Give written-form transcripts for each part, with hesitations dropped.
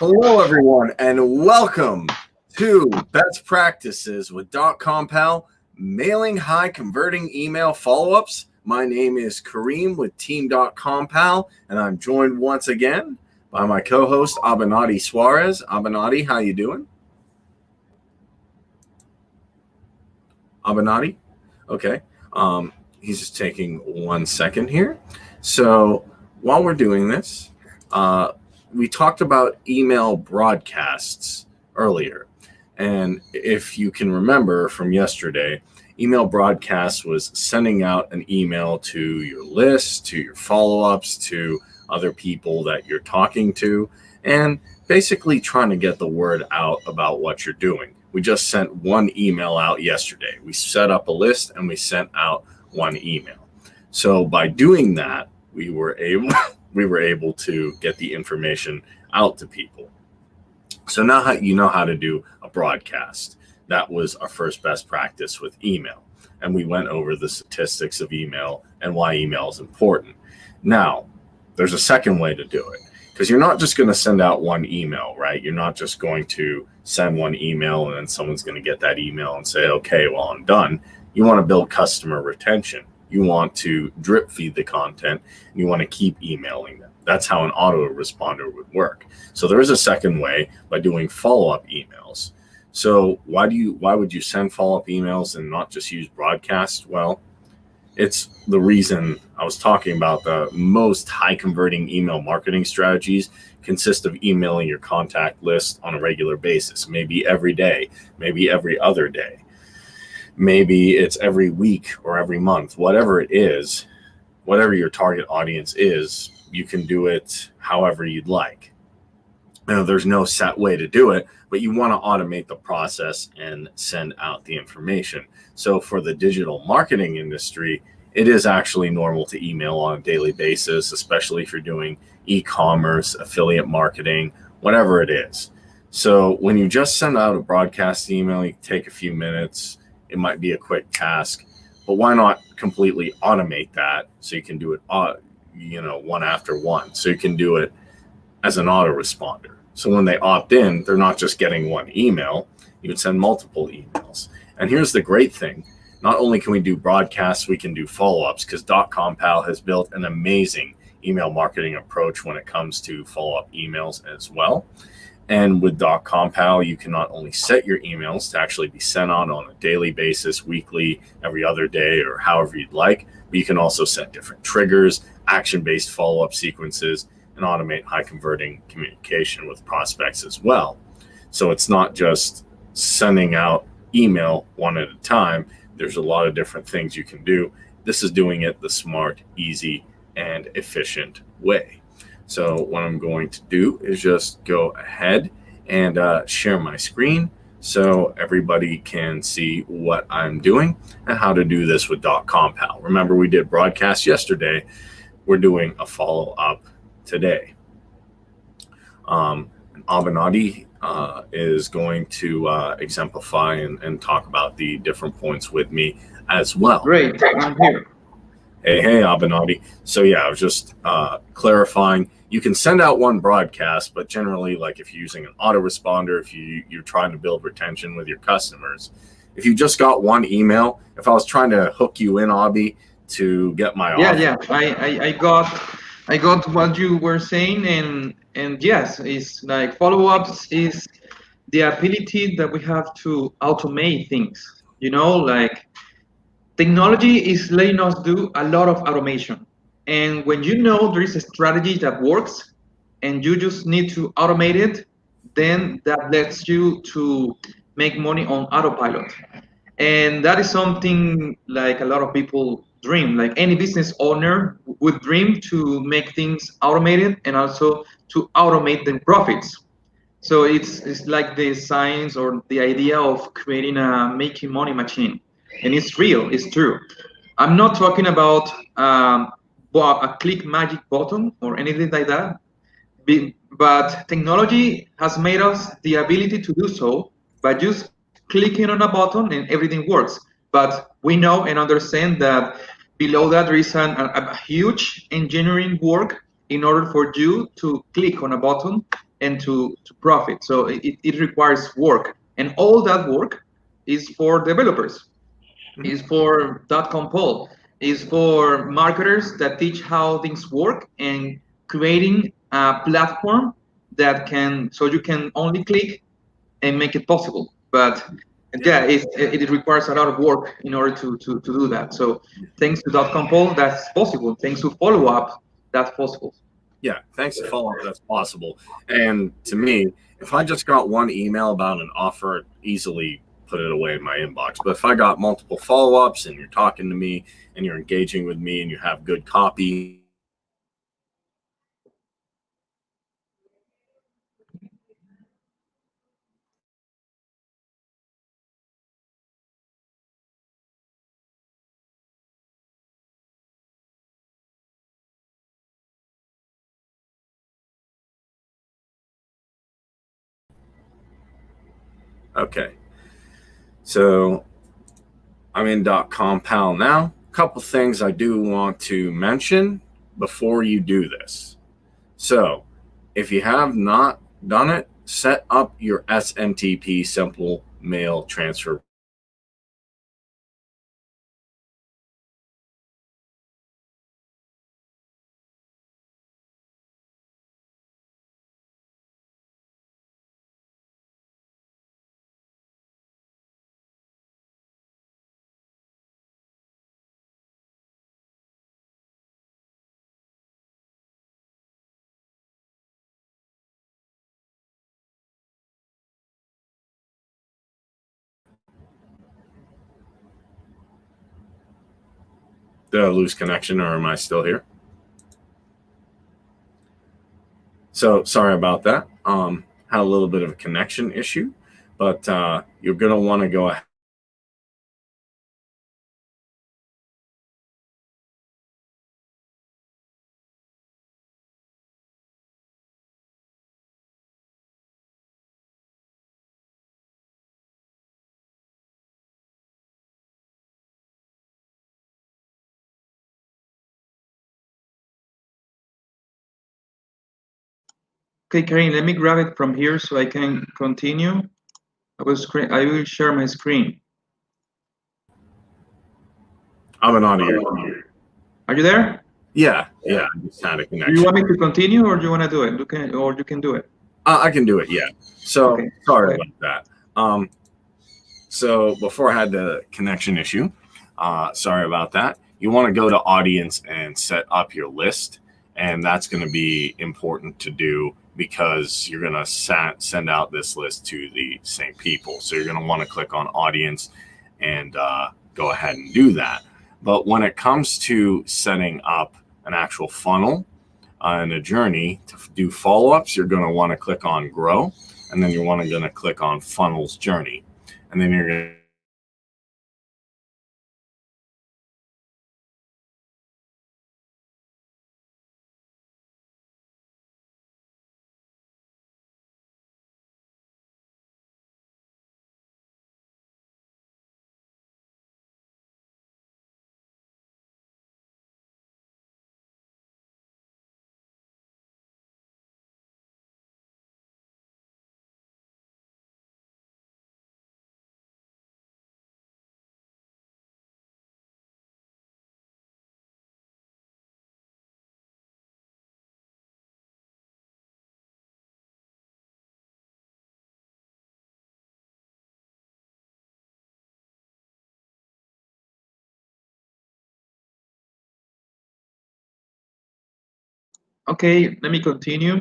Hello, everyone, and welcome to Best Practices with DotcomPal, mailing high converting email follow-ups. My name is Kareem with Team DotcomPal, and I'm joined once again by my co-host Abanati Suarez. Abanati, how you doing? Abanati? Okay. He's just taking 1 second here. So while we're doing this, we talked about email broadcasts earlier. And if you can remember from yesterday, email broadcasts was sending out an email to your list, to your follow-ups, to other people that you're talking to, and basically trying to get the word out about what you're doing. We just sent one email out yesterday. We set up a list and we sent out one email. So by doing that, we were able to get the information out to people. So now you know how to do a broadcast. That was our first best practice with email. And we went over the statistics of email and why email is important. Now, there's a second way to do it, because you're not just going to send out one email, right? You're not just going to send one email and then someone's going to get that email and say, okay, well, I'm done. You want to build customer retention. You want to drip feed the content, and you want to keep emailing them. That's how an autoresponder would work. So there is a second way, by doing follow-up emails. So why would you send follow-up emails and not just use broadcast? Well, it's the reason I was talking about. The most high converting email marketing strategies consist of emailing your contact list on a regular basis, maybe every day, maybe every other day. Maybe it's every week or every month, whatever it is, whatever your target audience is, you can do it however you'd like. Now, there's no set way to do it, but you want to automate the process and send out the information. So for the digital marketing industry, it is actually normal to email on a daily basis, especially if you're doing e-commerce, affiliate marketing, whatever it is. So when you just send out a broadcast email, you can take a few minutes. It might be a quick task, but why not completely automate that so you can do it, one after one. So you can do it as an autoresponder. So when they opt in, they're not just getting one email. You can send multiple emails. And here's the great thing. Not only can we do broadcasts, we can do follow-ups, because DotcomPal has built an amazing email marketing approach when it comes to follow-up emails as well. And with DotcomPal, you can not only set your emails to actually be sent out on a daily basis, weekly, every other day, or however you'd like, but you can also set different triggers, action-based follow-up sequences, and automate high-converting communication with prospects as well. So it's not just sending out email one at a time. There's a lot of different things you can do. This is doing it the smart, easy, and efficient way. So what I'm going to do is just go ahead and share my screen so everybody can see what I'm doing and how to do this with DotcomPal. Remember, we did broadcast yesterday. We're doing a follow-up today. Abanati is going to exemplify and talk about the different points with me as well. Great, I'm here. Hey, Abanati. So yeah, I was just clarifying. You can send out one broadcast, but generally, like if you're using an autoresponder, if you're trying to build retention with your customers, if you just got one email, if I was trying to hook you in, Abby, to get my offer. I got what you were saying, and yes, it's like follow-ups is the ability that we have to automate things. Like technology is letting us do a lot of automation. And when you know there is a strategy that works and you just need to automate it, then that lets you to make money on autopilot. And that is something like a lot of people dream, like any business owner would dream to make things automated and also to automate the profits. So it's like the science or the idea of creating a making money machine. And it's real, it's true. I'm not talking about a click magic button or anything like that. But technology has made us the ability to do so by just clicking on a button and everything works. But we know and understand that below that there is a huge engineering work in order for you to click on a button and to profit. So it requires work, and all that work is for developers, is for .com is for marketers that teach how things work, and creating a platform that can, so you can only click and make it possible. But yeah, it requires a lot of work in order to do that. So thanks to .com, that's possible. Thanks to FollowUp, that's possible. Yeah, thanks to follow up, that's possible. And to me, if I just got one email about an offer, I'd easily put it away in my inbox. But if I got multiple follow ups and you're talking to me and you're engaging with me and you have good copy, okay. So I'm in .compal now. A couple things I do want to mention before you do this. So if you have not done it, set up your SMTP, simple mail transfer. Did I lose connection or am I still here? So sorry about that. Had a little bit of a connection issue, but you're going to want to go ahead. Okay, Karin, let me grab it from here so I can continue. I will share my screen. I'm an audio. Are you there? Yeah. I just had a Do you connection. want me to continue, or do you want to do it? Or you can do it. I can do it. Yeah. So Okay. sorry about that. So before I had the connection issue, sorry about that. You want to go to audience and set up your list, and that's going to be important to do because you're going to send out this list to the same people. So you're going to want to click on audience and go ahead and do that. But when it comes to setting up an actual funnel and a journey to do follow-ups, you're going to want to click on grow, and then you're going to click on funnels journey, and then you're going to Okay, let me continue.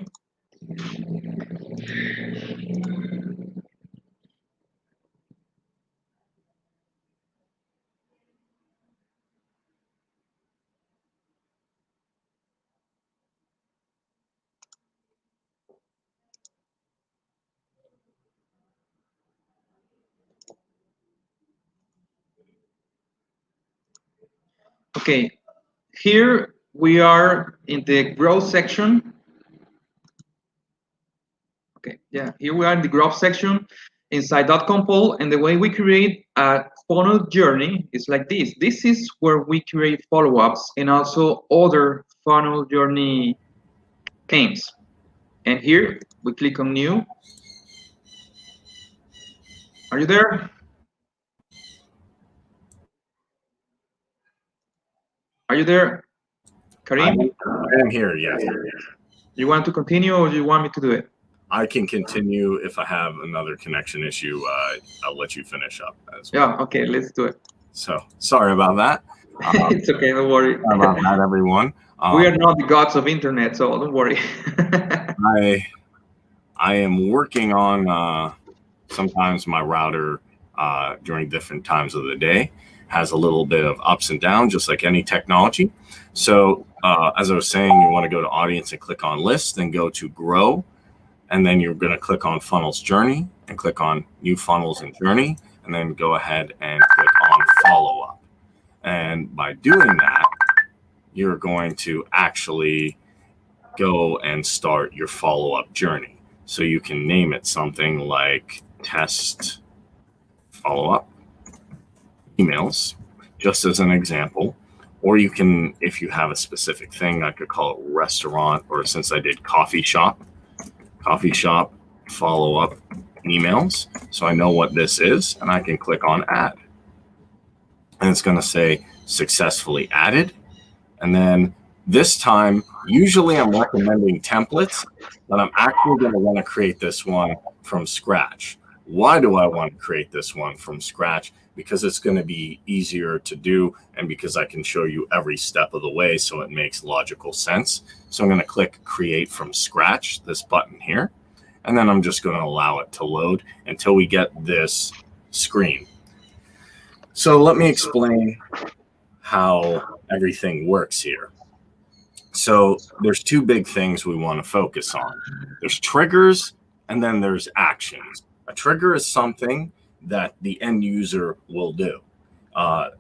Okay, here we are in the growth section. Okay, yeah, here we are in the growth section inside .com, and the way we create a funnel journey is like this. This is where we create follow-ups and also other funnel journey themes. And here we click on new. Are you there? Are you there, Karim? I am here, yes. You want to continue or do you want me to do it? I can continue. If I have another connection issue, I'll let you finish up as well. Yeah, okay, let's do it. So sorry about that. It's okay, don't worry. Sorry about that, everyone. We are not the gods of internet, so don't worry. I am working on sometimes my router during different times of the day has a little bit of ups and downs, just like any technology. So as I was saying, you want to go to audience and click on list, then go to grow. And then you're going to click on funnels journey and click on new funnels and journey, and then go ahead and click on follow up. And by doing that, you're going to actually go and start your follow up journey. So you can name it something like test follow up emails, just as an example. Or you can, if you have a specific thing, I could call it restaurant, or since I did coffee shop follow-up emails. So I know what this is, and I can click on add. And it's going to say successfully added. And then this time, usually I'm recommending templates, but I'm actually going to want to create this one from scratch. Why do I want to create this one from scratch? Because it's going to be easier to do, and because I can show you every step of the way, so it makes logical sense. So I'm going to click create from scratch, this button here, and then I'm just going to allow it to load until we get this screen. So let me explain how everything works here. So there's two big things we want to focus on. There's triggers, and then there's actions. A trigger is something that the end user will do.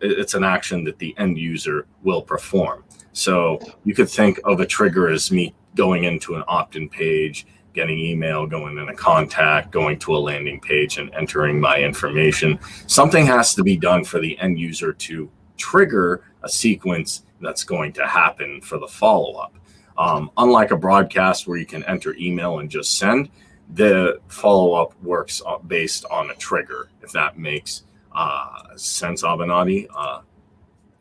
It's an action that the end user will perform. So you could think of a trigger as me going into an opt-in page, getting email, going in a contact, going to a landing page and entering my information. Something has to be done for the end user to trigger a sequence that's going to happen for the follow-up. Unlike a broadcast where you can enter email and just send, the follow-up works based on a trigger, if that makes sense, Abenadi.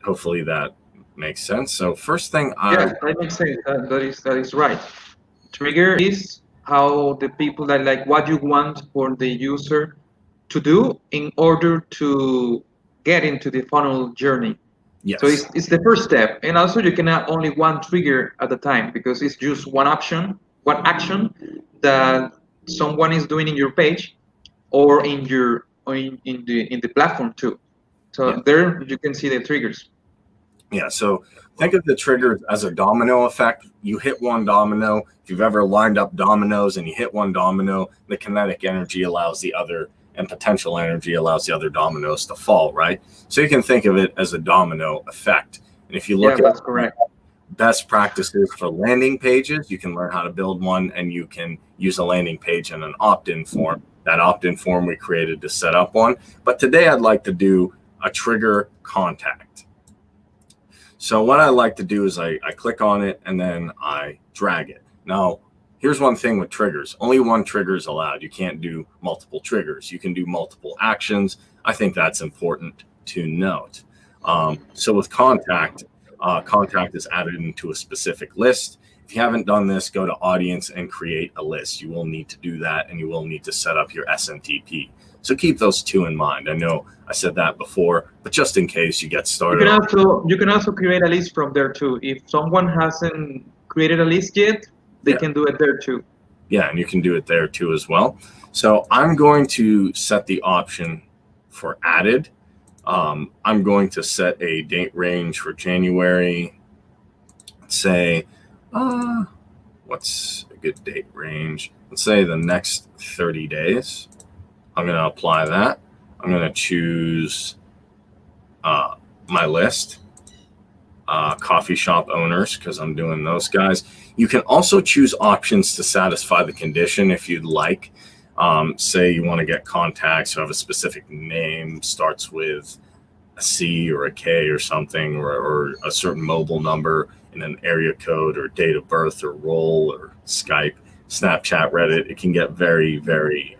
Hopefully that makes sense. So first thing that makes sense. That is right. Trigger is how the people that like what you want for the user to do in order to get into the funnel journey. Yes. So it's the first step. And also you can have only one trigger at a time, because it's just one action that someone is doing in your page or in your in the platform too. So there you can see the triggers. Yeah, so think of the triggers as a domino effect. You hit one domino. If you've ever lined up dominoes and you hit one domino, the kinetic energy allows the other, and potential energy allows the other dominoes to fall, right? So you can think of it as a domino effect. And if you look at that's correct. Best practices for landing pages, you can learn how to build one, and you can use a landing page in an opt-in form. That opt-in form we created to set up one. But today I'd like to do a trigger contact. So what I like to do is I click on it and then I drag it. Now, here's one thing with triggers. Only one trigger is allowed. You can't do multiple triggers. You can do multiple actions. I think that's important to note. So with contact is added into a specific list. If you haven't done this, go to audience and create a list. You will need to do that, and you will need to set up your SMTP. So keep those two in mind. I know I said that before, but just in case you get started. You can also create a list from there too. If someone hasn't created a list yet, they can do it there too. Yeah, and you can do it there too as well. So I'm going to set the option for added. I'm going to set a date range for January. Let's say, what's a good date range? Let's say the next 30 days. I'm going to apply that. I'm going to choose my list, coffee shop owners, because I'm doing those guys. You can also choose options to satisfy the condition if you'd like. Say you want to get contacts who have a specific name, starts with a C or a K or something, or a certain mobile number in an area code or date of birth or role or Skype. Snapchat, Reddit, it can get very, very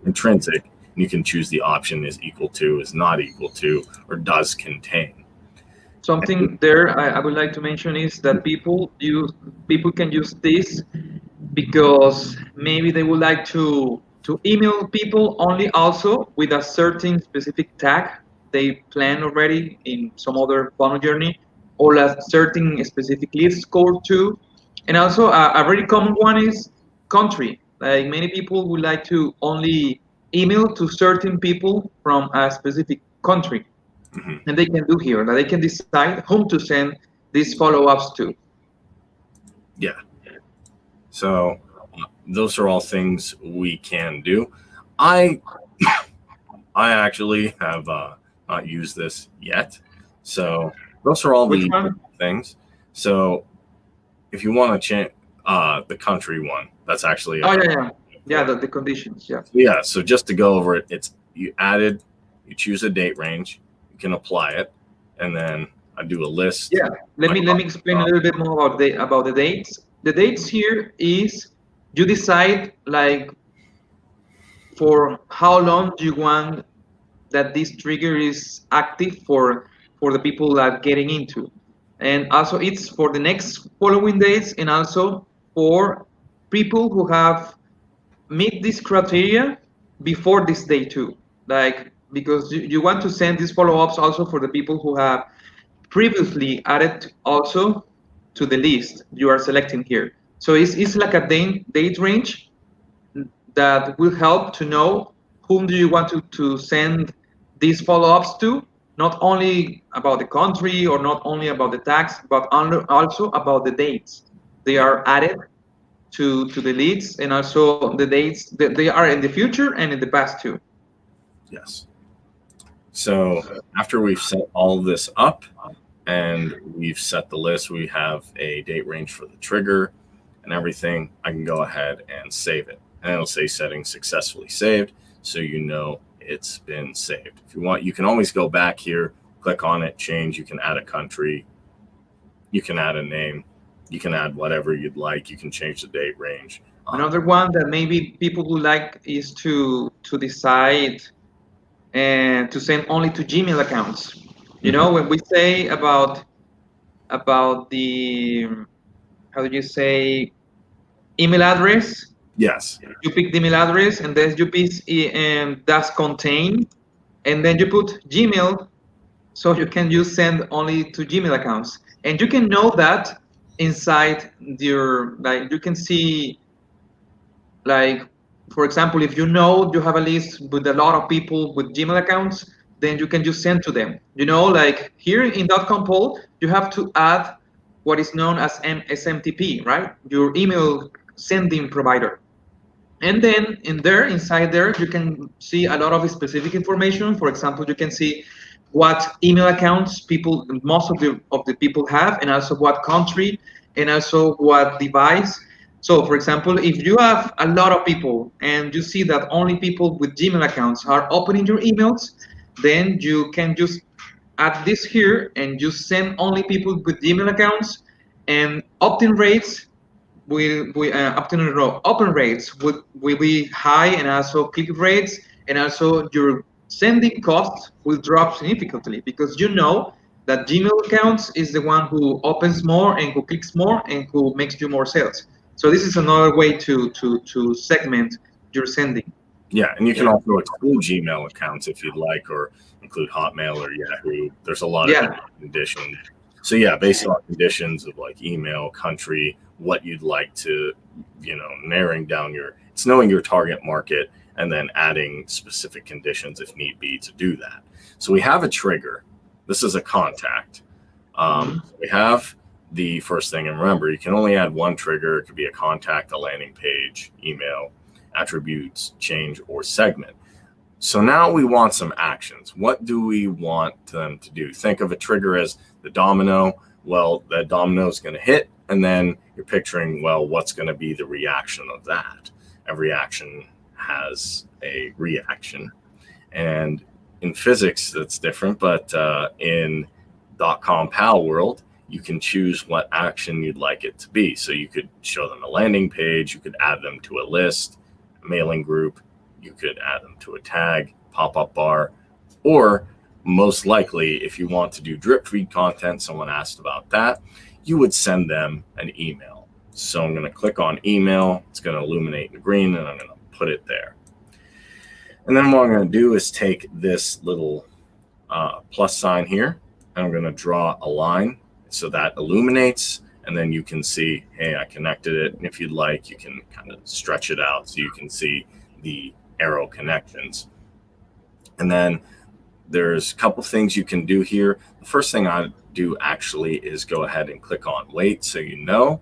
intrinsic. You can choose the option is equal to, is not equal to, or does contain. Something there I would like to mention is that people can use this because maybe they would like to email people only also with a certain specific tag they plan already in some other funnel journey, or a certain specific lead score too. And also a very common one is country. Like many people would like to only email to certain people from a specific country, Mm-hmm. and they can do here that they can decide whom to send these follow-ups to. Yeah. So those are all things we can do. I actually have not used this yet. So those are all Which the one? things. So if you want to change the country one, that's actually Oh, yeah, the conditions, yeah. yeah. So just to go over it, it's you choose a date range, you can apply it, and then I do a list. Yeah, let me explain a little bit more about the dates. The dates here is you decide like for how long do you want that this trigger is active for the people that are getting into, and also it's for the next following days, and also for people who have meet this criteria before this day too. Like because you want to send these follow-ups also for the people who have previously added also to the list you are selecting here. So it's like a date range that will help to know whom do you want to send these follow-ups to, not only about the country or not only about the tax, but also about the dates they are added to the leads, and also the dates that they are in the future and in the past too. Yes. So after we've set all of this up and we've set the list, we have a date range for the trigger and everything, I can go ahead and save it. And it'll say settings successfully saved, so you know it's been saved. If you want, you can always go back here, click on it, change. You can add a country, you can add a name, you can add whatever you'd like. You can change the date range. Another one that maybe people would like is to decide and to send only to Gmail accounts. You know, when we say about the how do you say email address, Yes. you pick the email address and then you pick does contain, and then you put Gmail, so you can use send only to Gmail accounts, and you can know that inside your, like you can see, like for example, if you know you have a list with a lot of people with Gmail accounts, then you can just send to them. You know, like here in DotcomPal, you have to add what is known as SMTP, right? Your email sending provider. And then inside there, you can see a lot of specific information. For example, you can see what email accounts most of the people have, and also what country, and also what device. So, for example, if you have a lot of people and you see that only people with Gmail accounts are opening your emails, then you can just add this here and just send only people with Gmail accounts, and opt-in rates open rates will be high, and also click rates, and also your sending costs will drop significantly, because you know that Gmail accounts is the one who opens more and who clicks more and who makes you more sales. So this is another way to segment your sending. Yeah, and you can also exclude Gmail accounts if you'd like, or include Hotmail or Yahoo. There's a lot of different conditions. So yeah, based on conditions of like email, country, what you'd like to, narrowing down it's knowing your target market and then adding specific conditions if need be to do that. So we have a trigger. This is a contact. We have the first thing, and remember, you can only add one trigger. It could be a contact, a landing page, email, attributes, change, or segment. So now we want some actions. What do we want them to do? Think of a trigger as the domino. Well, that domino is going to hit, and then you're picturing, well, what's going to be the reaction of that? Every action has a reaction. And in physics, that's different, but in DotcomPal world, you can choose what action you'd like it to be. So you could show them a landing page, you could add them to a list, a mailing group, you could add them to a tag, pop-up bar, or most likely, if you want to do drip feed content, someone asked about that, you would send them an email. So I'm going to click on email. It's going to illuminate in green, and I'm going to put it there. And then what I'm going to do is take this little plus sign here, and I'm going to draw a line so that illuminates, and then you can see, hey, I connected it. And if you'd like, you can kind of stretch it out so you can see the arrow connections. And then there's a couple things you can do here. The first thing I do actually is go ahead and click on wait so you know,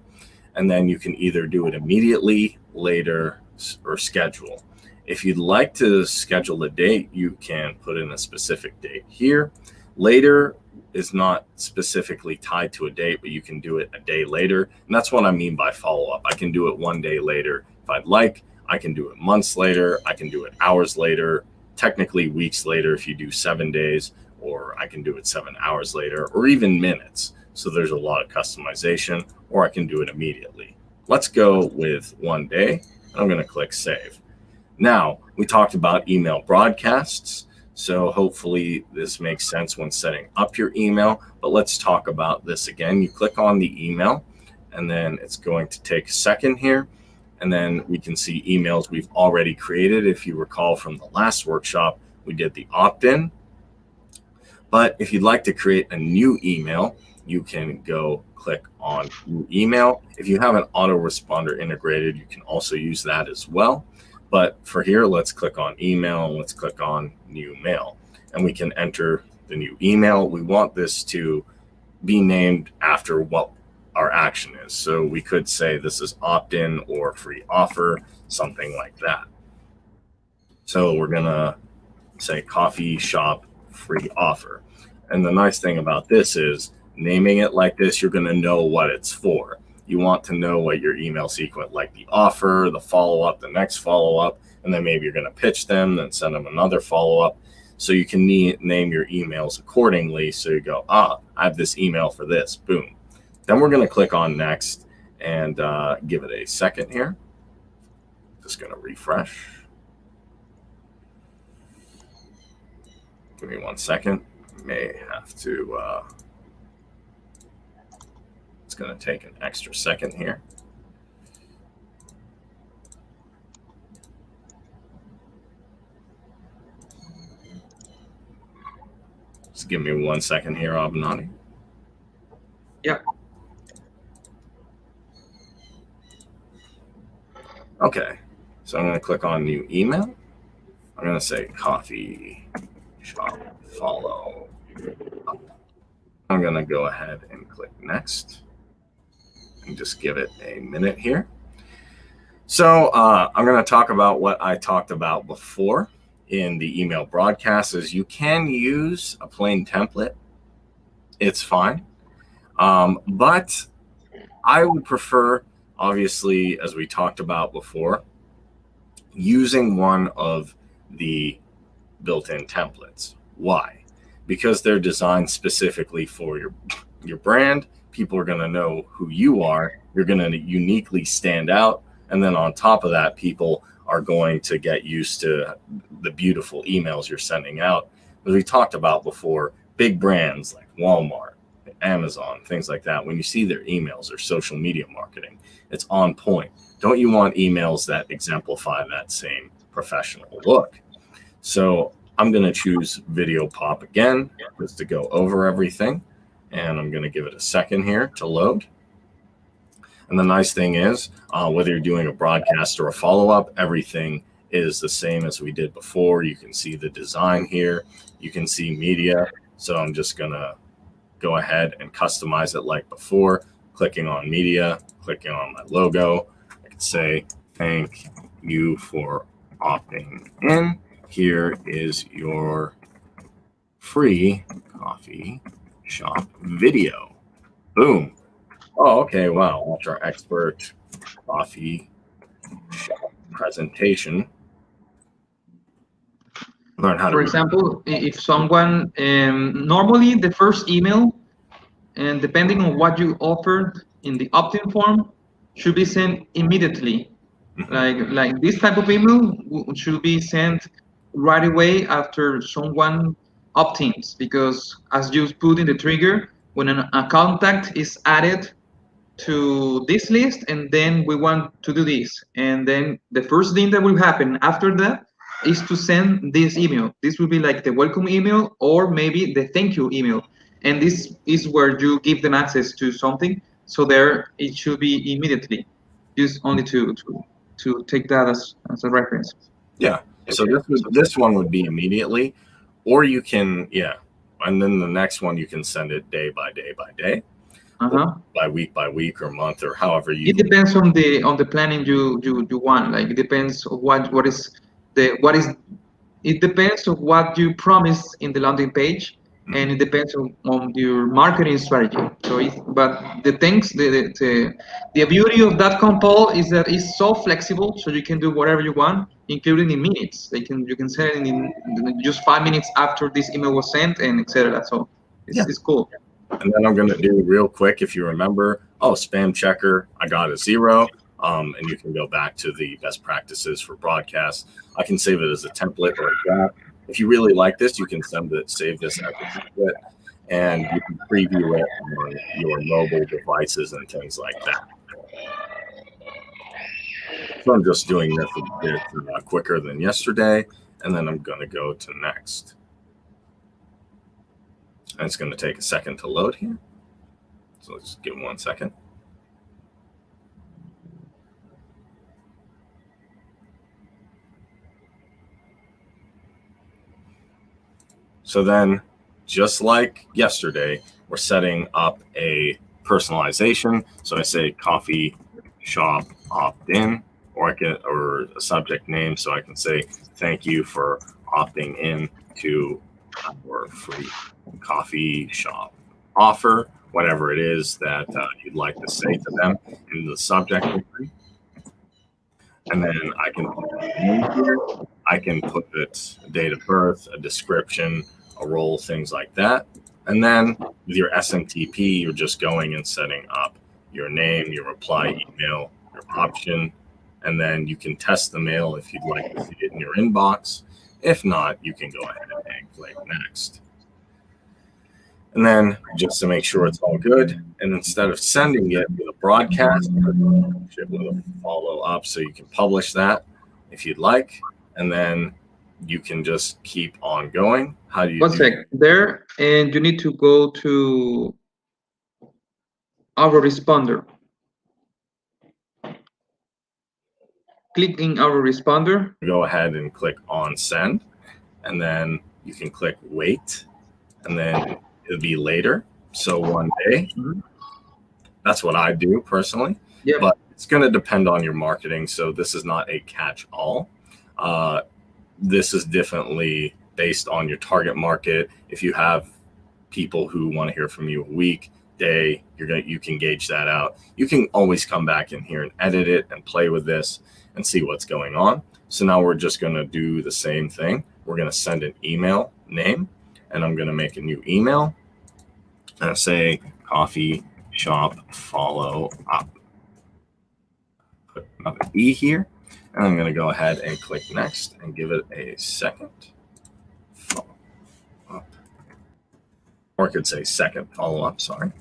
and then you can either do it immediately, later, or schedule. If you'd like to schedule a date, you can put in a specific date here. Later is not specifically tied to a date, but you can do it a day later. And that's what I mean by follow-up. I can do it one day later if I'd like. I can do it months later. I can do it hours later, technically weeks later if you do 7 days, or I can do it 7 hours later, or even minutes. So there's a lot of customization, or I can do it immediately. Let's go with 1 day. I'm going to click save. Now, we talked about email broadcasts, so hopefully this makes sense when setting up your email, but let's talk about this again. You click on the email, and then it's going to take a second here, and then we can see emails we've already created. If you recall from the last workshop, we did the opt-in, but if you'd like to create a new email, you can go click on new email. If you have an autoresponder integrated, you can also use that as well. But for here, let's click on email and let's click on new mail, and we can enter the new email. We want this to be named after what our action is. So we could say this is opt-in or free offer, something like that. So we're gonna say coffee shop free offer. And the nice thing about this is naming it like this, you're gonna know what it's for. You want to know what your email sequence, like the offer, the follow-up, the next follow-up, and then maybe you're going to pitch them, then send them another follow-up. So you can name your emails accordingly. So you go, I have this email for this, boom. Then we're going to click on next and give it a second here. Just going to refresh. Give me 1 second. May have to... It's going to take an extra second here. Just give me 1 second here, Abinati. Yeah. Okay, so I'm going to click on new email. I'm going to say coffee shop follow up. I'm going to go ahead and click next. And just give it a minute here. So I'm going to talk about what I talked about before in the email broadcast. Is you can use a plain template. It's fine. But I would prefer, obviously, as we talked about before, using one of the built-in templates. Why? Because they're designed specifically for your brand. People are going to know who you are. You're going to uniquely stand out. And then on top of that, people are going to get used to the beautiful emails you're sending out. As we talked about before, big brands like Walmart, Amazon, things like that, when you see their emails or social media marketing, it's on point. Don't you want emails that exemplify that same professional look? So I'm going to choose Video Pop again, just to go over everything. And I'm going to give it a second here to load. And the nice thing is, whether you're doing a broadcast or a follow-up, everything is the same as we did before. You can see the design here. You can see media. So I'm just going to go ahead and customize it like before, clicking on media, clicking on my logo. I can say, thank you for opting in. Here is your free coffee shop video. Boom. Oh, okay. Wow. Ultra expert coffee shop presentation. Learn how to. For example, if someone normally the first email and depending on what you offered in the opt-in form, should be sent immediately. Like this type of email should be sent right away after someone opt-ins, because as you put in the trigger, when a contact is added to this list, and then we want to do this, and then the first thing that will happen after that is to send this email. This will be like the welcome email, or maybe the thank you email, and this is where you give them access to something. So there it should be immediately, just only to take that as a reference. Yeah. So this one would be immediately, or you can, and then the next one you can send it day by day by day, by week or month, or however you. It depends on the planning you want. Like it depends on what is. It depends on what you promise in the landing page, and it depends on your marketing strategy. So, but the things, the beauty of DotcomPal is that it's so flexible, so you can do whatever you want, including in minutes. You can send it in just 5 minutes after this email was sent, and etc. So it's cool. And then I'm going to do real quick, if you remember, spam checker, I got a 0. And you can go back to the best practices for broadcasts. I can save it as a template or a draft. If you really like this, you can save this as a template, and you can preview it on your mobile devices and things like that. So I'm just doing this a bit quicker than yesterday, and then I'm going to go to next. And it's going to take a second to load here. So let's give it 1 second. So then, just like yesterday, we're setting up a personalization. So I say coffee shop opt-in, or a subject name. So I can say, thank you for opting in to our free coffee shop offer, whatever it is that you'd like to say to them in the subject line. And then I can put it in here. I can put it a date of birth, a description, a role, things like that. And then with your SMTP, you're just going and setting up your name, your reply email, your option, and then you can test the mail if you'd like to see it in your inbox. If not, you can go ahead and click next. And then just to make sure it's all good, and instead of sending it with a broadcast, ship with a follow-up, so you can publish that if you'd like, and then you can just keep on going. How do you? 1 sec there, and you need to go to Autoresponder. Click in Autoresponder. Go ahead and click on send, and then you can click wait, and then it'll be later. So 1 day. That's what I do personally. Yeah. But it's going to depend on your marketing. So this is not a catch-all. This is definitely based on your target market. If you have people who want to hear from you a week, day, you can gauge that out. You can always come back in here and edit it and play with this and see what's going on. So now we're just going to do the same thing. We're going to send an email name, and I'm going to make a new email and say coffee shop follow up. Put another E here. And I'm going to go ahead and click next and give it a second. Follow up. Or I could say second follow up, sorry.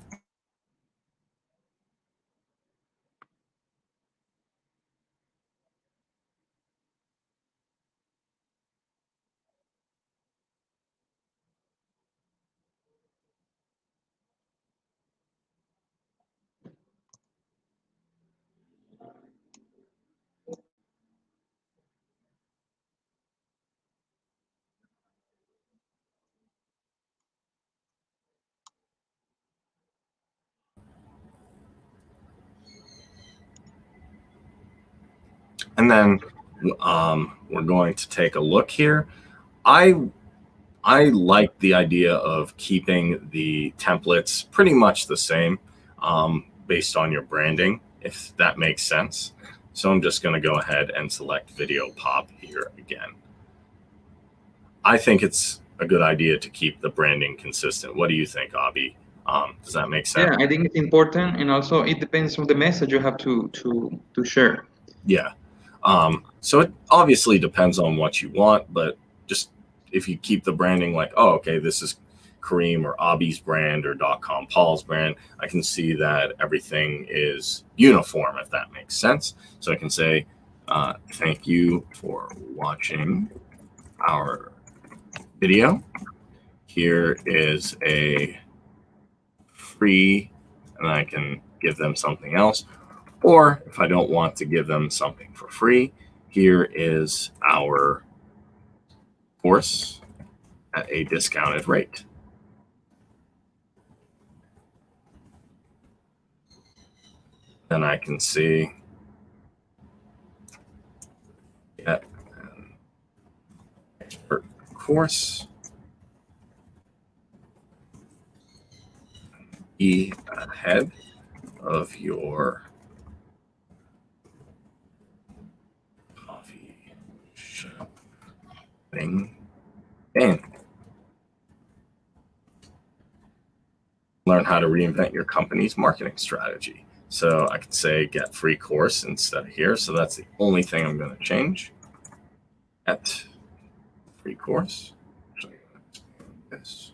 And then we're going to take a look here. I like the idea of keeping the templates pretty much the same based on your branding, if that makes sense. So I'm just going to go ahead and select video pop here again. I think it's a good idea to keep the branding consistent. What do you think, Abhi? Does that make sense? Yeah, I think it's important, and also it depends on the message you have to share. Yeah. So it obviously depends on what you want, but just if you keep the branding like, oh, okay, this is Kareem or Abi's brand or DotcomPal's brand, I can see that everything is uniform, if that makes sense. So I can say, thank you for watching our video. Here is a free, and I can give them something else. Or if I don't want to give them something for free, here is our course at a discounted rate. Then I can see get an expert course, be ahead of your coffee shop thing and learn how to reinvent your company's marketing strategy. So I can say get free course instead of here. So that's the only thing I'm going to change. Get free course. Actually, this.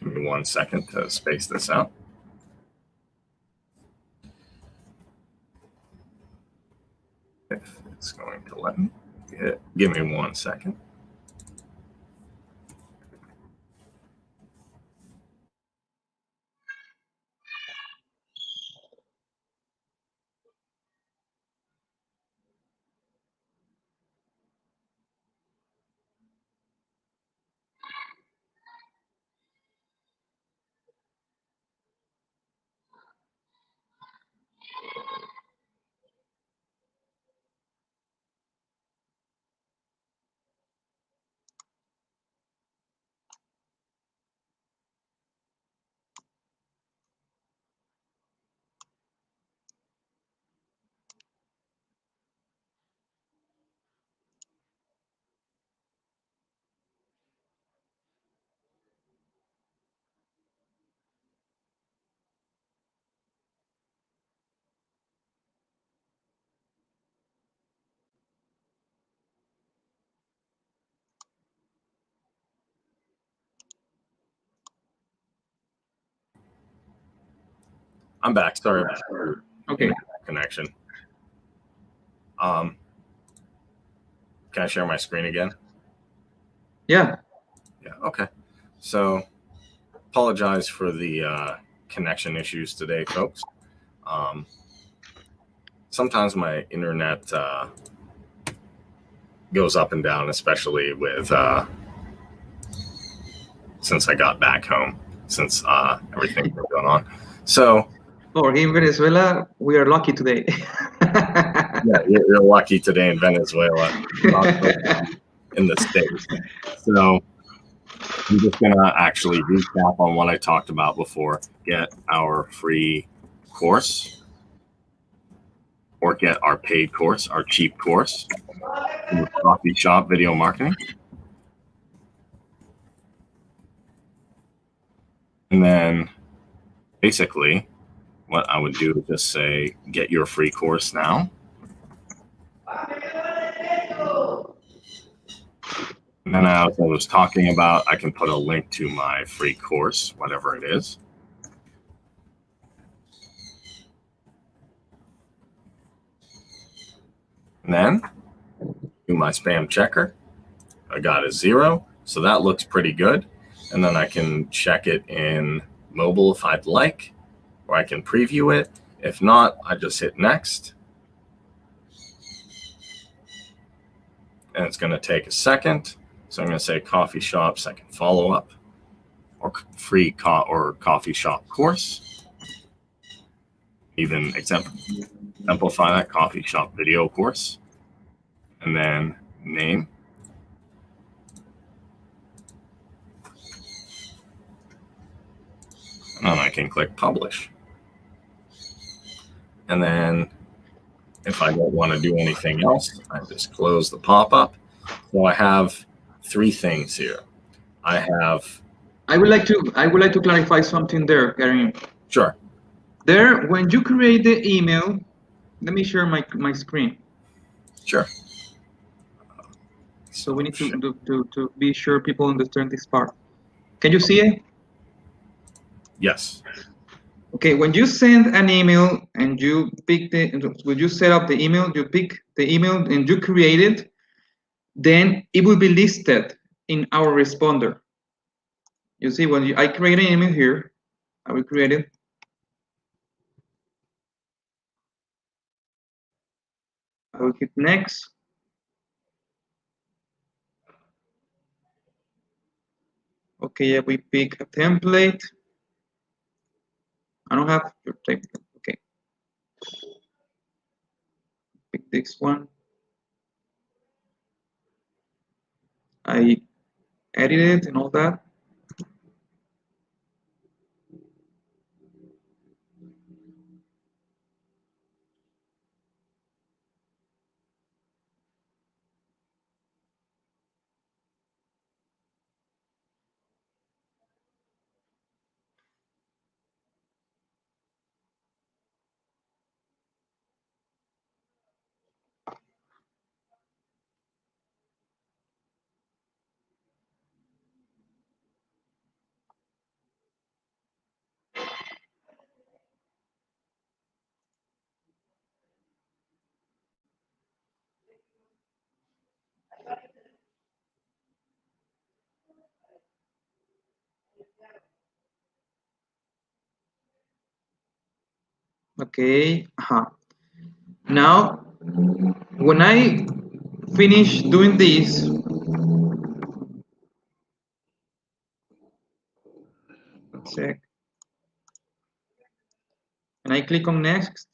Give me 1 second to space this out. If it's going to let me. Give me 1 second. I'm back. Sorry about that. Okay. Connection. Can I share my screen again? Yeah. Yeah. Okay. So apologize for the connection issues today, folks. Sometimes my internet goes up and down, especially with since I got back home, since everything's been going on. So, or in Venezuela, we are lucky today. yeah, you're lucky today in Venezuela, not in the States. So I'm just gonna actually recap on what I talked about before. Get our free course, or get our paid course, our cheap course, in coffee shop video marketing. And then basically what I would do is just say, get your free course now. And then as I was talking about, I can put a link to my free course, whatever it is. And then do my spam checker. I got a 0, so that looks pretty good. And then I can check it in mobile if I'd like, or I can preview it. If not, I just hit next. And it's going to take a second. So I'm going to say coffee shop second follow-up, or free coffee shop course. Even exemplify that coffee shop video course. And then name. And then I can click publish. And then if I don't want to do anything else, I just close the pop-up. So I have 3 things here. I have. I would like to clarify something there, Karim. Sure. There, when you create the email, let me share my screen. Sure. So we need to be sure people understand this part. Can you see it? Yes. Okay, when you send an email and you pick when you set up the email, you pick the email and you create it, then it will be listed in Autoresponder. You see, when I create an email here, I will create it. I will hit next. Okay, we pick a template. I don't have your template. Okay, pick this one. I edit it and all that. Okay. Now, when I finish doing this, let's check, and I click on next.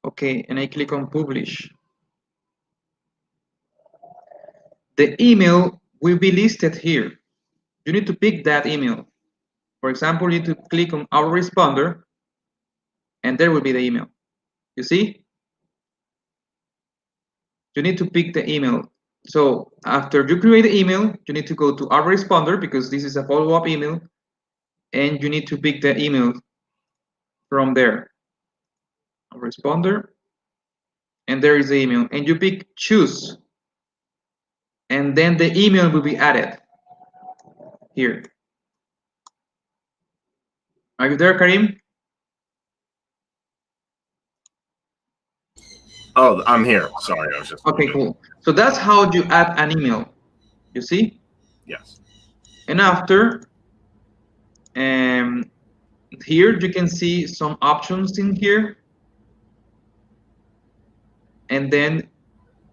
Okay, and I click on publish. The email will be listed here. You need to pick that email. For example, you need to click on Autoresponder, and there will be the email. You see? You need to pick the email. So after you create the email, you need to go to Autoresponder because this is a follow-up email, and you need to pick the email from there. Autoresponder, and there is the email, and you pick choose, and then the email will be added here. Are you there, Karim? Oh, I'm here. Sorry, I was just. Okay, cool. So that's how you add an email. You see? Yes. And after, here you can see some options in here, and then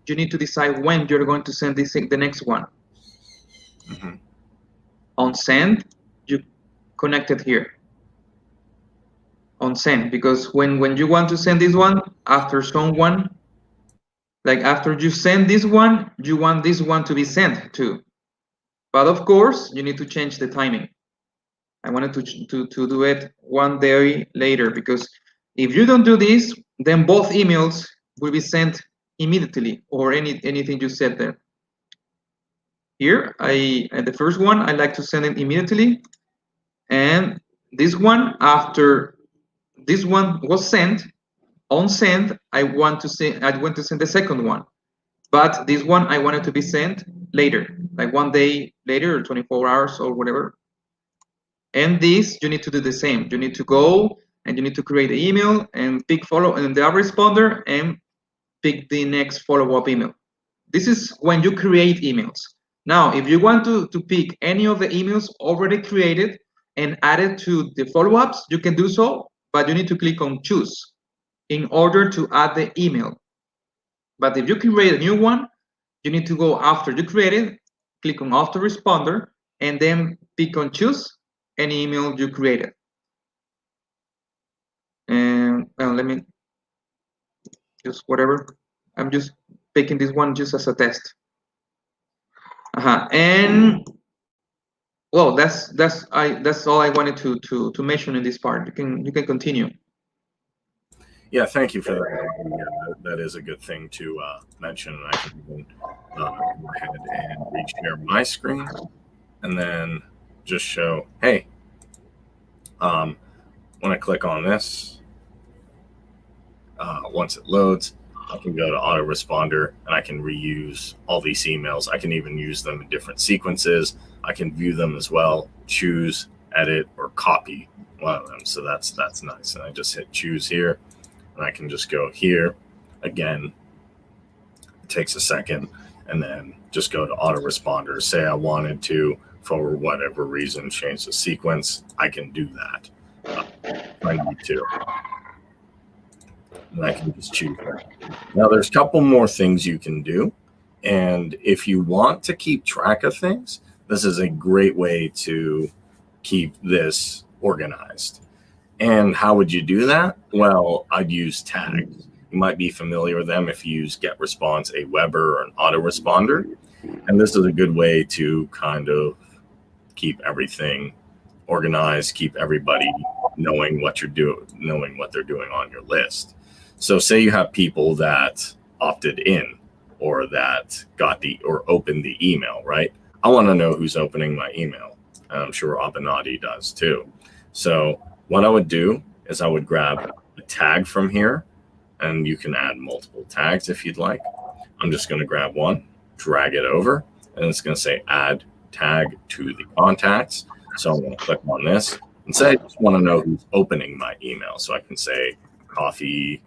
you need to decide when you're going to send this the next one. Mm-hmm. On send, you connect it here. On send, because when you want to send this one after someone, like after you send this one, you want this one to be sent to. But of course, you need to change the timing. I wanted to do it one day later, because if you don't do this, then both emails will be sent immediately, or anything you said there. Here, the first one, I like to send it immediately, and this one, after this one was sent, on send, I want to send the second one, but this one I want it to be sent later, like one day later, or 24 hours or whatever. And this, you need to do the same. You need to go and you need to create the email and pick follow and the autoresponder and pick the next follow-up email. This is when you create emails. Now, if you want to pick any of the emails already created and add it to the follow-ups, you can do so, but you need to click on choose in order to add the email. But if you create a new one, you need to go after you create it, click on autoresponder, and then pick on choose any email you created. And let me just whatever. I'm just picking this one just as a test. And well, that's all I wanted to mention in this part. You can continue. Yeah, thank you for that. Yeah, that is a good thing to mention. And I can even go ahead and reshare my screen and then just show, hey, when I click on this, once it loads, I can go to Autoresponder and I can reuse all these emails. I can even use them in different sequences. I can view them as well, choose, edit, or copy one of them. So that's nice. And I just hit choose here and I can just go here. Again, it takes a second and then just go to Autoresponder. Say I wanted to, for whatever reason, change the sequence. I can do that if I need to. And I can just choose that. Now, there's a couple more things you can do. And if you want to keep track of things, this is a great way to keep this organized. And how would you do that? Well, I'd use tags. You might be familiar with them if you use GetResponse, Aweber, or an autoresponder. And this is a good way to kind of keep everything organized, keep everybody knowing what you're doing, knowing what they're doing on your list. So say you have people that opted in or that got or opened the email, right? I want to know who's opening my email. And I'm sure Abenadi does too. So what I would do is I would grab a tag from here, and you can add multiple tags if you'd like. I'm just going to grab one, drag it over, and it's going to say add tag to the contacts. So I'm going to click on this and say I just want to know who's opening my email. So I can say coffee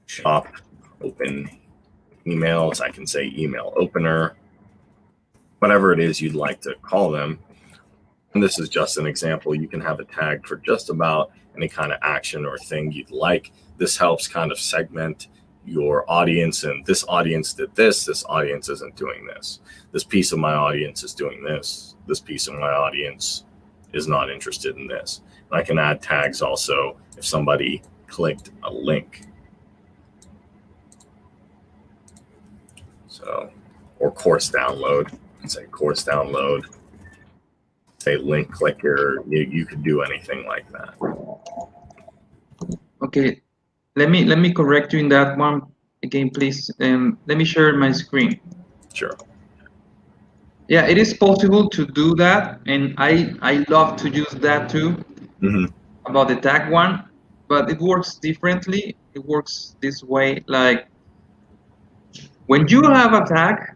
shop open emails. I can say email opener, whatever it is you'd like to call them. And this is just an example. You can have a tag for just about any kind of action or thing you'd like. This helps kind of segment your audience, and this audience did this audience isn't doing this. This piece of my audience is doing this. This piece of my audience is not interested in this. And I can add tags also if somebody clicked a link. So, or course download. You can say course download. Say link clicker. You could do anything like that. Okay, let me correct you in that one again, please. Let me share my screen. Sure. Yeah, it is possible to do that, and I love to use that too. About the tag one, but it works differently. It works this way, like when you have a tag,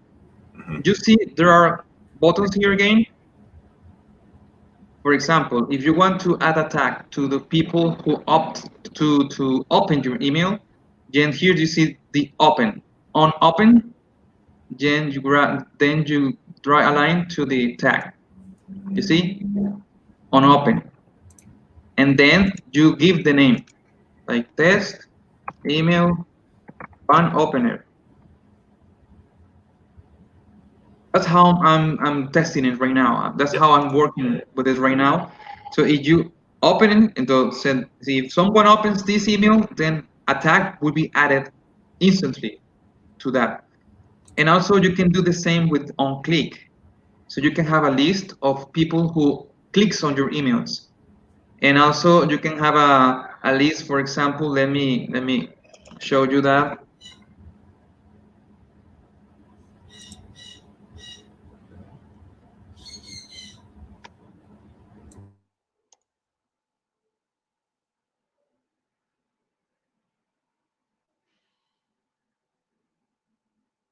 you see there are buttons here again. For example, if you want to add a tag to the people who opt to open your email, then here you see the open. On open, then you draw a line to the tag. You see? On open. And then you give the name, like test email one opener. That's how I'm testing it right now. That's how I'm working with it right now. So if you open it and if someone opens this email, then a tag will be added instantly to that. And also you can do the same with on click. So you can have a list of people who clicks on your emails. And also you can have a list, for example, let me show you that.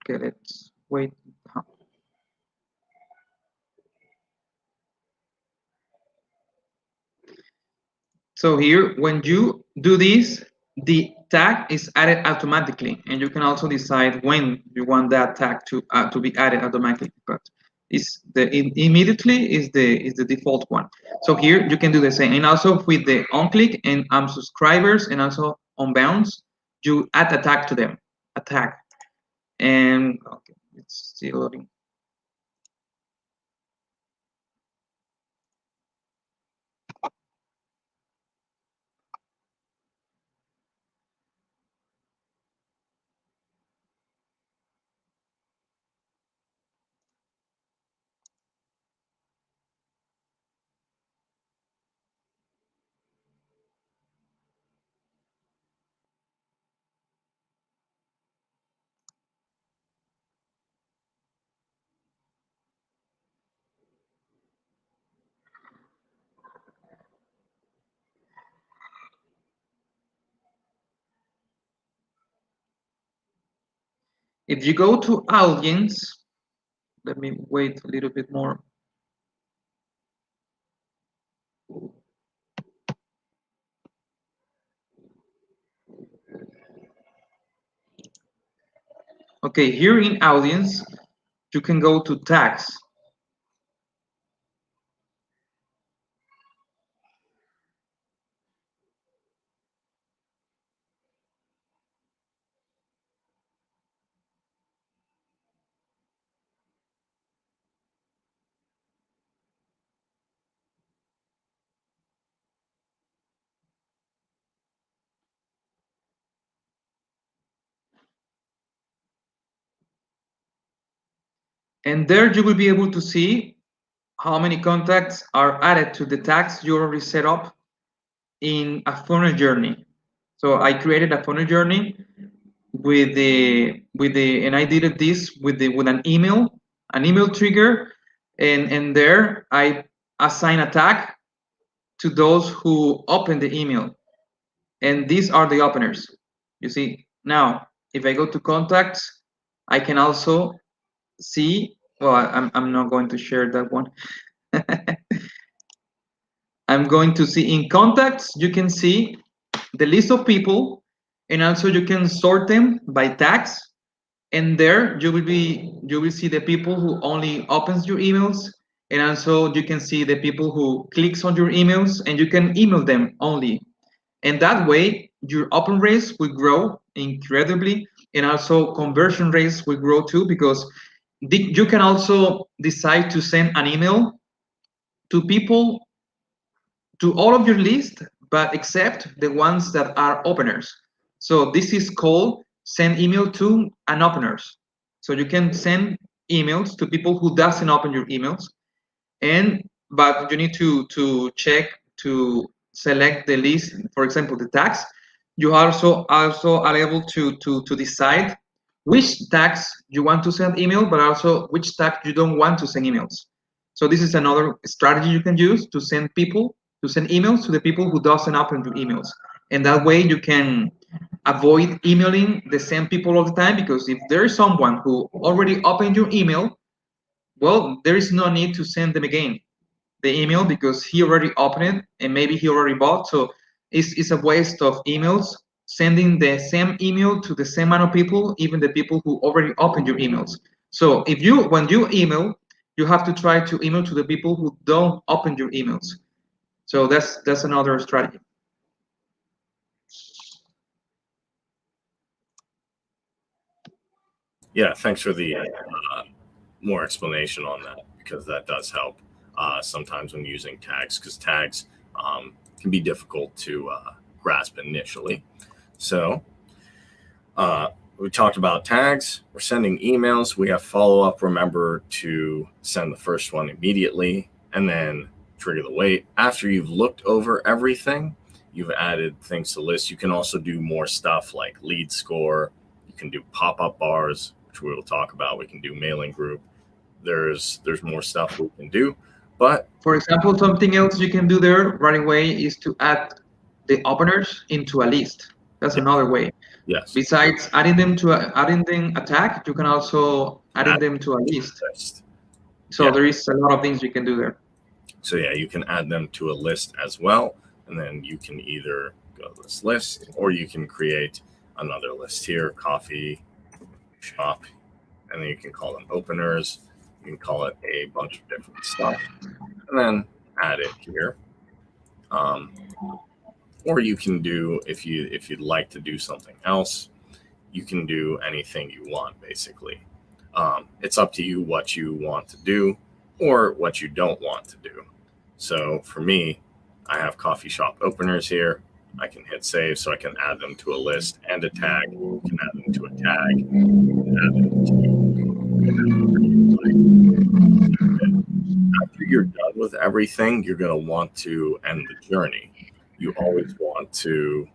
Okay, let's wait. So here, when you do this, the tag is added automatically, and you can also decide when you want that tag to be added automatically. But immediately is the default one. So here you can do the same, and also with the on click and subscribers, and also on bounds, you add a tag to them, a tag, and okay, it's still loading. If you go to audience, let me wait a little bit more. Okay, here in audience, you can go to tags. And there you will be able to see how many contacts are added to the tags you already set up in a funnel journey. So I created a funnel journey and I did this with an email trigger, and there I assign a tag to those who open the email, and these are the openers. You see now, if I go to contacts, I can also see. Well, I'm not going to share that one. I'm going to see in contacts. You can see the list of people, and also you can sort them by tags. And there you will see the people who only opens your emails, and also you can see the people who clicks on your emails, and you can email them only. And that way your open rates will grow incredibly, and also conversion rates will grow too, because you can also decide to send an email to people, to all of your list, but except the ones that are openers. So this is called send email to unopeners. So you can send emails to people who doesn't open your emails, and but you need to check to select the list. For example, the tags. You also are able to decide which tags you want to send email, but also which tag you don't want to send emails. So this is another strategy you can use to send emails to the people who doesn't open your emails, and that way you can avoid emailing the same people all the time, because if there is someone who already opened your email, well, there is no need to send them again the email, because he already opened it and maybe he already bought. So it's a waste of emails sending the same email to the same amount of people, even the people who already opened your emails. So when you email, you have to try to email to the people who don't open your emails. So that's another strategy. Yeah, thanks for the more explanation on that, because that does help sometimes when using tags, because tags can be difficult to grasp initially. So we talked about tags. We're sending emails. We have follow up. Remember to send the first one immediately and then trigger the wait. After you've looked over everything, you've added things to lists. You can also do more stuff like lead score. You can do pop-up bars, which we will talk about. We can do mailing group. There's more stuff we can do. But For example, something else you can do there right away is to add the openers into a list. That's another way. yes, Besides adding them a tag, you can also adding them to a list. list. So there is a lot of things you can do there. So yeah, you can add them to a list as well, and then you can either go to this list or you can create another list here, coffee shop, and then you can call them openers. You can call it a bunch of different stuff, and then add it here. Or you can do, if you'd like to do something else, you can do anything you want basically. It's up to you what you want to do or what you don't want to do. So for me, I have coffee shop openers here. I can hit save, so I can add them to a list and a tag. You can add them to a tag. Add them to after you're done with everything, you're going to want to end the journey. You always want to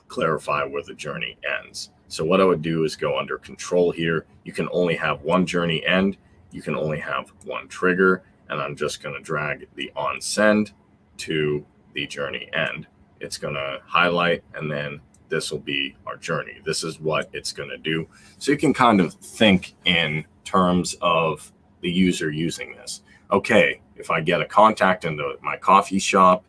clarify where the journey ends. So what I would do is go under control here. You can only have one journey end. You can only have one trigger. And I'm just going to drag the on send to the journey end. It's going to highlight and then this will be our journey. This is what it's going to do. So you can kind of think in terms of the user using this. Okay, if I get a contact into my coffee shop,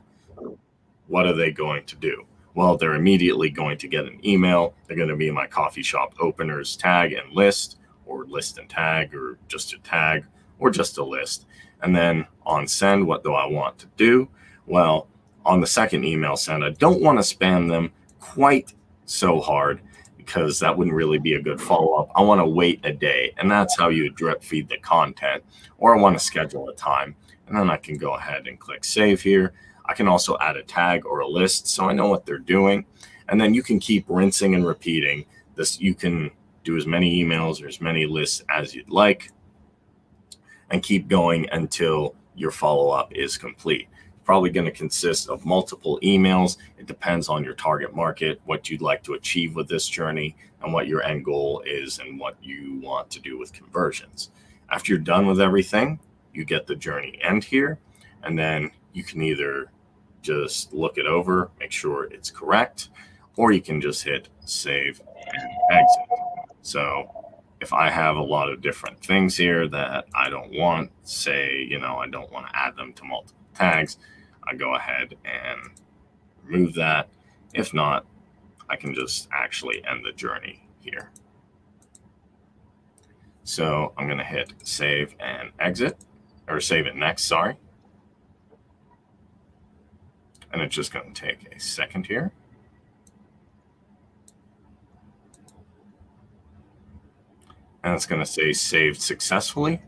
what are they going to do? Well, they're immediately going to get an email. They're going to be in my coffee shop openers tag and list, or list and tag, or just a tag, or just a list. And then on send, what do I want to do? Well, on the second email send, I don't want to spam them quite so hard, because that wouldn't really be a good follow-up. I want to wait a day, and that's how you drip feed the content. Or I want to schedule a time, and then I can go ahead and click save here. I can also add a tag or a list so I know what they're doing. And then you can keep rinsing and repeating this. You can do as many emails or as many lists as you'd like, and keep going until your follow-up is complete. Probably going to consist of multiple emails. It depends on your target market, what you'd like to achieve with this journey, and what your end goal is, and what you want to do with conversions. After you're done with everything, you get the journey end here, and then you can either just look it over, make sure it's correct, or you can just hit save and exit. So if I have a lot of different things here that I don't want, say, I don't want to add them to multiple tags, I go ahead and remove that. If not, I can just actually end the journey here. So I'm going to hit save and exit, or save it next, sorry. And it's just going to take a second here. And it's going to say saved successfully.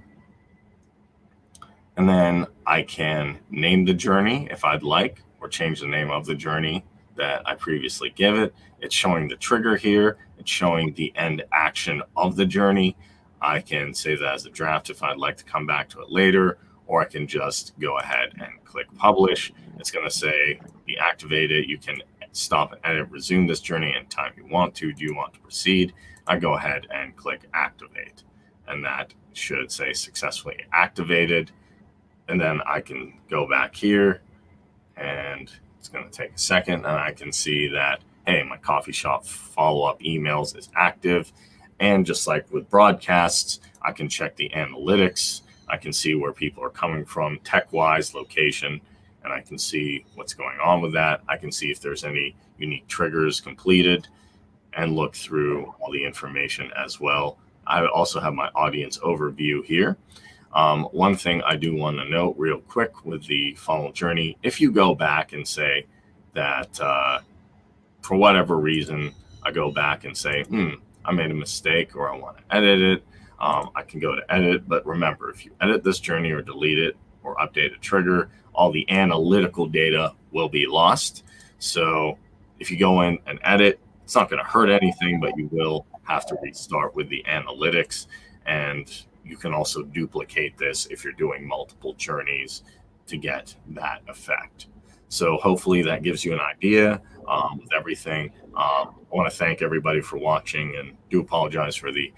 And then I can name the journey if I'd like, or change the name of the journey that I previously give it. It's showing the trigger here. It's showing the end action of the journey. I can save that as a draft if I'd like to come back to it later, or I can just go ahead and click publish. It's going to say deactivate it. You can stop and edit, resume this journey anytime you want to. Do you want to proceed? I go ahead and click activate, and that should say successfully activated. And then I can go back here, and it's going to take a second, and I can see that, hey, my coffee shop follow-up emails is active. And just like with broadcasts, I can check the analytics. I can see where people are coming from, tech-wise, location, and I can see what's going on with that. I can see if there's any unique triggers completed, and look through all the information as well. I also have my audience overview here. One thing I do want to note real quick with the funnel journey, if you go back and say that for whatever reason, I go back and say, I made a mistake, or I want to edit it, I can go to edit. But remember, if you edit this journey or delete it or update a trigger, all the analytical data will be lost. So if you go in and edit, it's not going to hurt anything, but you will have to restart with the analytics. And you can also duplicate this if you're doing multiple journeys to get that effect. So hopefully that gives you an idea with everything. I want to thank everybody for watching, and do apologize for the,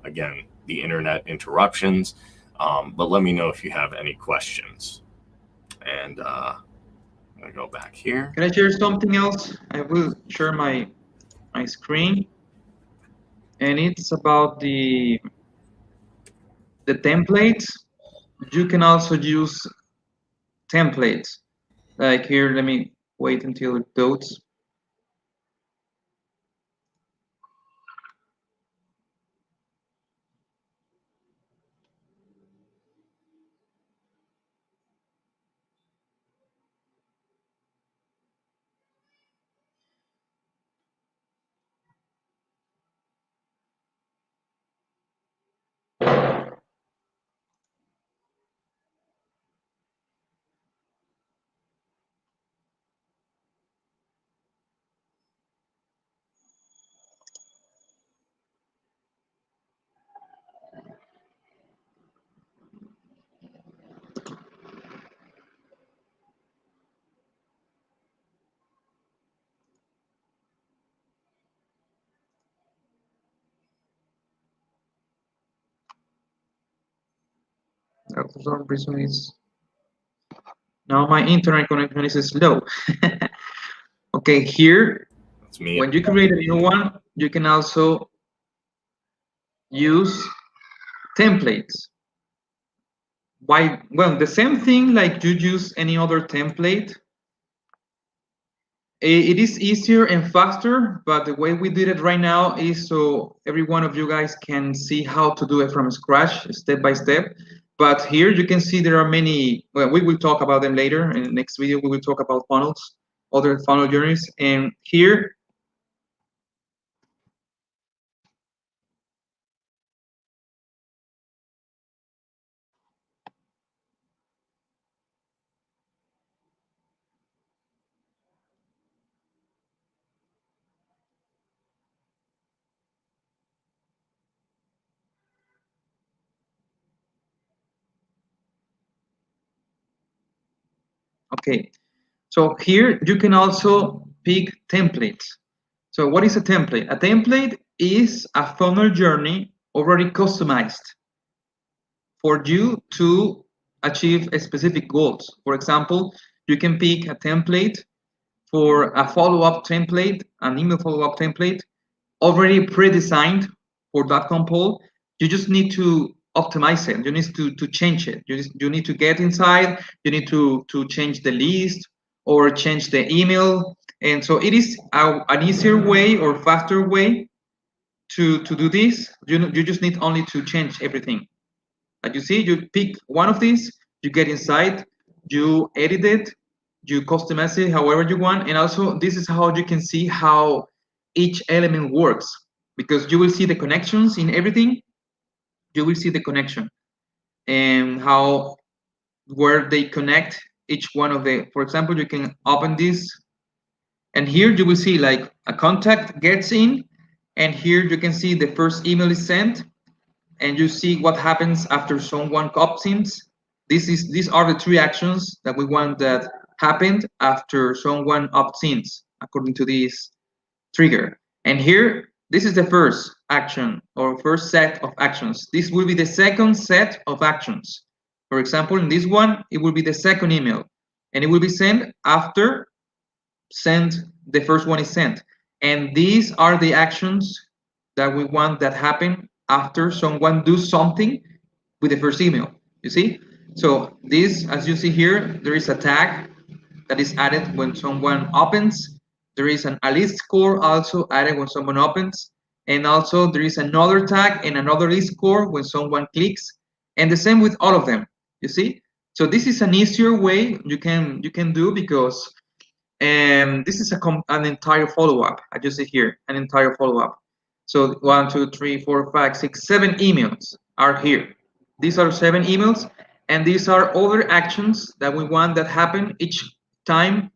again, the internet interruptions. But let me know if you have any questions. And I'm going to go back here. Can I share something else? I will share my screen, and it's about the templates. You can also use templates. Like here, let me wait until it loads. For some reason, it's now my internet connection is slow. Okay, here It's me. When you create a new one, you can also use templates. Why? Well, the same thing like you use any other template. It is easier and faster, but the way we did it right now is so every one of you guys can see how to do it from scratch, step by step. But here you can see there are many, well, we will talk about them later. In the next video, we will talk about funnels, other funnel journeys. And here, okay. So here you can also pick templates. So what is a template? A template is a funnel journey already customized for you to achieve a specific goals. For example, you can pick a template for a follow-up template, an email follow-up template, already pre-designed for DotcomPal. You just need to optimize it. You need to change it. You need to get inside. You need to change the list or change the email. And so it is an easier way or faster way to do this. You just need only to change everything. Like you see, you pick one of these, you get inside, you edit it, you customize it however you want. And also, this is how you can see how each element works, because you will see the connections in everything. You will see the connection and how where they connect each one of the, for example, you can open this and here you will see like a contact gets in, and here you can see the first email is sent, and you see what happens after someone opts in. These are the three actions that we want that happened after someone opts in according to this trigger. And here, this is the first action or first set of actions. This will be the second set of actions. For example, in this one, it will be the second email, and it will be sent after the first one is sent. And these are the actions that we want that happen after someone does something with the first email. You see? So this, as you see here, there is a tag that is added when someone opens. There is a list score also added when someone opens. And also there is another tag and another list score when someone clicks. And the same with all of them. You see? So this is an easier way you can do, because this is an entire follow-up. I just see here an entire follow-up. So 1, 2, 3, 4, 5, 6, 7 emails are here. These are 7 emails, and these are other actions that we want that happen each time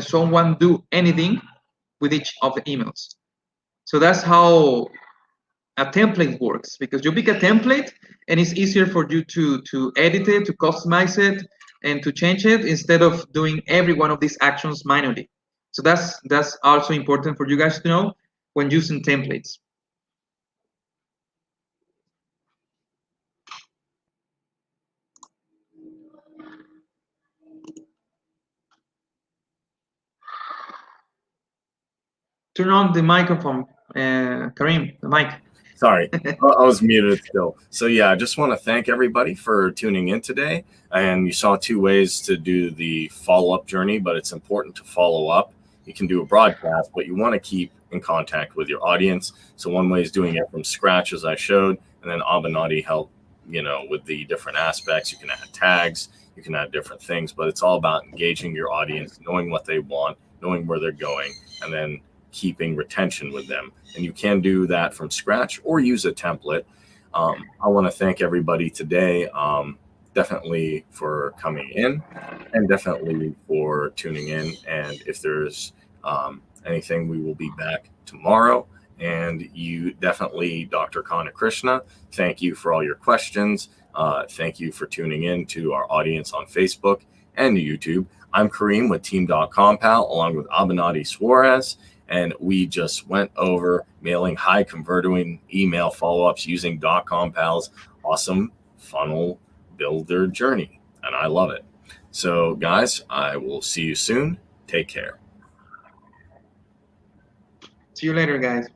someone do anything with each of the emails. So that's how a template works, because you pick a template and it's easier for you to edit it, to customize it, and to change it instead of doing every one of these actions manually. So that's also important for you guys to know when using templates. Turn on the microphone, Karim, the mic. Sorry, I was muted still. So yeah, I just want to thank everybody for tuning in today. And you saw 2 ways to do the follow-up journey, but it's important to follow up. You can do a broadcast, but you want to keep in contact with your audience. So one way is doing it from scratch, as I showed, and then Abenati helped, with the different aspects. You can add tags, you can add different things, but it's all about engaging your audience, knowing what they want, knowing where they're going, and then keeping retention with them. And you can do that from scratch or use a template. I want to thank everybody today, definitely for coming in and definitely for tuning in. And if there's anything, we will be back tomorrow. And you definitely, Dr. Kana Krishna, thank you for all your questions. Thank you for tuning in to our audience on Facebook and YouTube. I'm Kareem with Team.compal along with Abenati Suarez. And we just went over mailing high converting email follow-ups using DotcomPal's awesome funnel builder journey. And I love it. So guys, I will see you soon. Take care. See you later, guys.